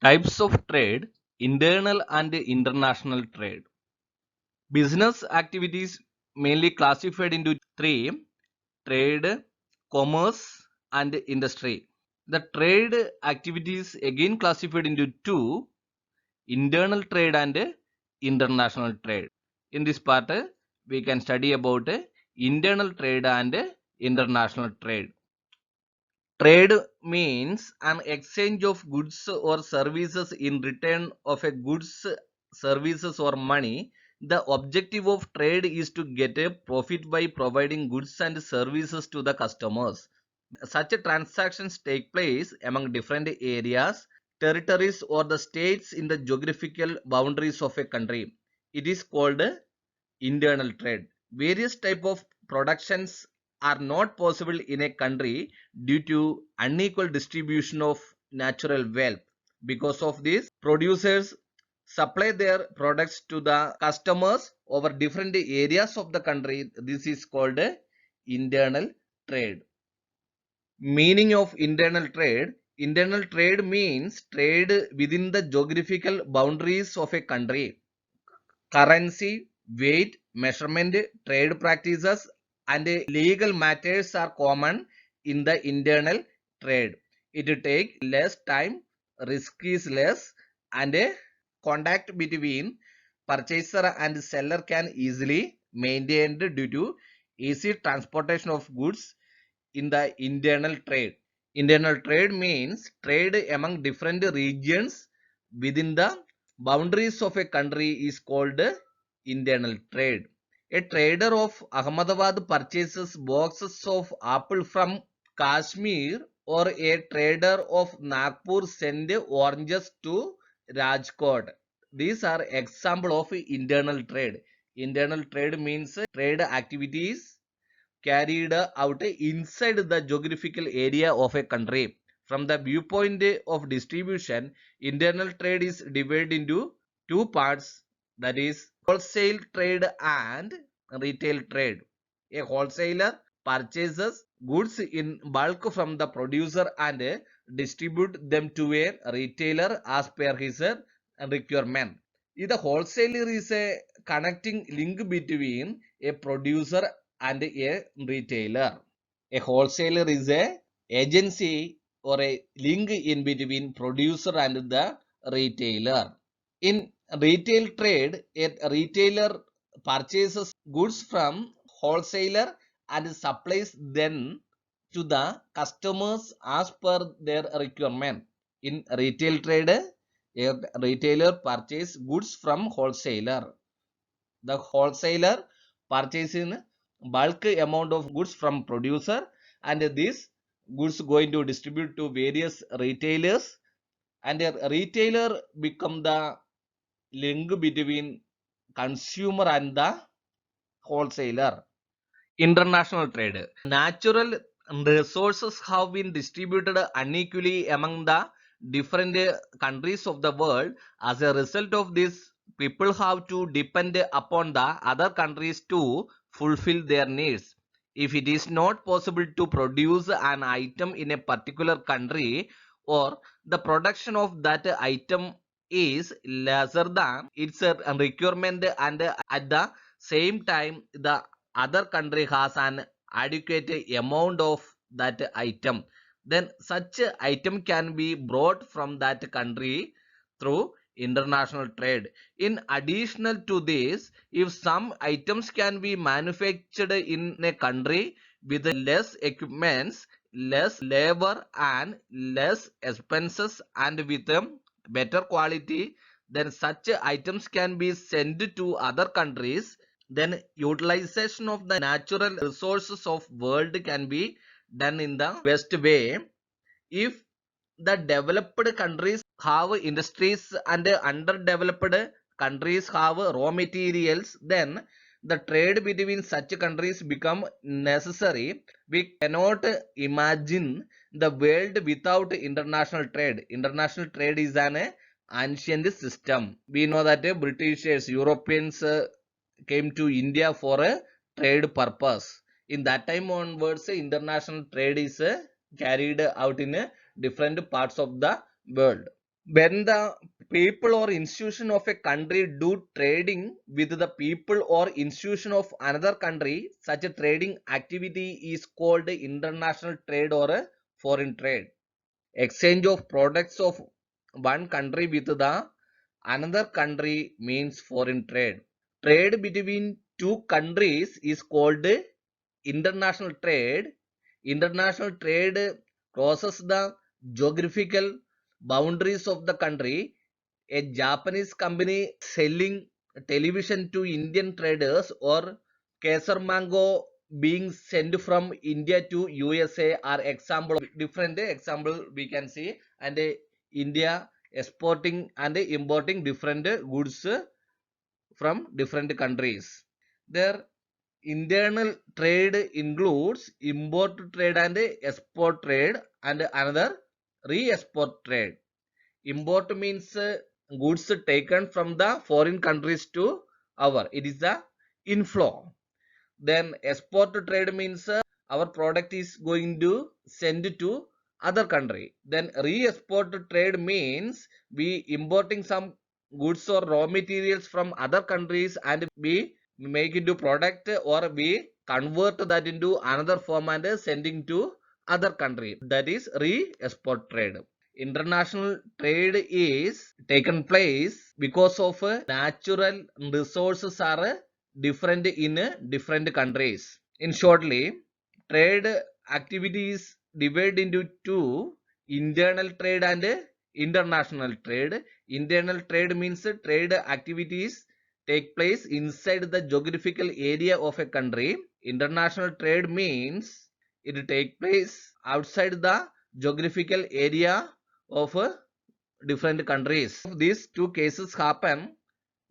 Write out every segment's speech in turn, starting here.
Types of trade: internal and international trade. Business activities mainly classified into three: trade, commerce, and industry. The trade activities again classified into two: internal trade and international trade. In this part, we can study about internal trade and international trade. Trade means an exchange of goods or services in return of a goods, services or money. The objective of trade is to get a profit by providing goods and services to the customers. Such transactions take place among different areas, territories or the states in the geographical boundaries of a country. It is called internal trade. Various type of productions are not possible in a country due to unequal distribution of natural wealth. Because of this, producers supply their products to the customers over different areas of the country. This is called internal trade. Meaning of internal trade: internal trade means trade within the geographical boundaries of a country. Currency, weight, measurement, trade practices, and legal matters are common in the internal trade. It takes less time, risk is less, and a contact between purchaser and seller can easily maintained due to easy transportation of goods in the internal trade. Internal trade means trade among different regions within the boundaries of a country is called internal trade. A trader of Ahmedabad purchases boxes of apple from Kashmir, or a trader of Nagpur send oranges to Rajkot. These are example of internal trade. Internal trade means trade activities carried out inside the geographical area of a country. From the viewpoint of distribution, internal trade is divided into two parts, that is wholesale trade and retail trade. A wholesaler purchases goods in bulk from the producer and distribute them to a retailer as per his requirement. The wholesaler is a connecting link between a producer and a retailer. A wholesaler is a agency or a link in between producer and the retailer. In retail trade, a retailer purchases goods from wholesaler and supplies them to the customers as per their requirement. In retail trade, a retailer purchases goods from wholesaler. The wholesaler purchasing bulk amount of goods from producer, and this goods going to distribute to various retailers, and a retailer become the link between consumer and the wholesaler. International trade: natural resources have been distributed unequally among the different countries of the world. As a result of this, people have to depend upon the other countries to fulfill their needs. If it is not possible to produce an item in a particular country, or the production of that item is lesser than its requirement, and at the same time the other country has an adequate amount of that item, then such item can be brought from that country through international trade. In addition to this, if some items can be manufactured in a country with less equipments, less labor and less expenses, and with a better quality, then such items can be sent to other countries. Then utilization of the natural resources of world can be done in the best way. If the developed countries have industries and underdeveloped countries have raw materials, then the trade between such countries become necessary. We cannot imagine the world without international trade. International trade is an ancient system. We know that Britishers, Europeans came to India for a trade purpose. In that time onwards, international trade is carried out in different parts of the world. When the people or institution of a country do trading with the people or institution of another country, such a trading activity is called international trade or a foreign trade. Exchange of products of one country with the another country means foreign trade. Trade between two countries is called international trade. International trade crosses the geographical boundaries of the country. A Japanese company selling television to Indian traders or Kesar mango being sent from India to USA are example of different example we can see, and India exporting and importing different goods from different countries. Their internal trade includes import trade and export trade and another re-export trade. Import means goods taken from the foreign countries to our. It is the inflow. Then export trade means our product is going to send to other country. Then re-export trade means we importing some goods or raw materials from other countries and we make into product or we convert that into another form and sending to other country. That is re-export trade. International trade is taken place because of natural resources are different in different countries. In shortly, trade activities divided into two: internal trade and international trade. Internal trade means trade activities take place inside the geographical area of a country. International trade means it take place outside the geographical area of different countries. These two cases happen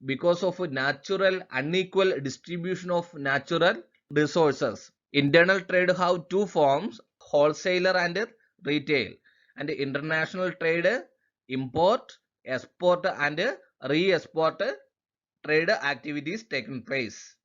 because of natural unequal distribution of natural resources. Internal trade have two forms: wholesaler and retail. And international trade, import, export and re-export trade activities taken place.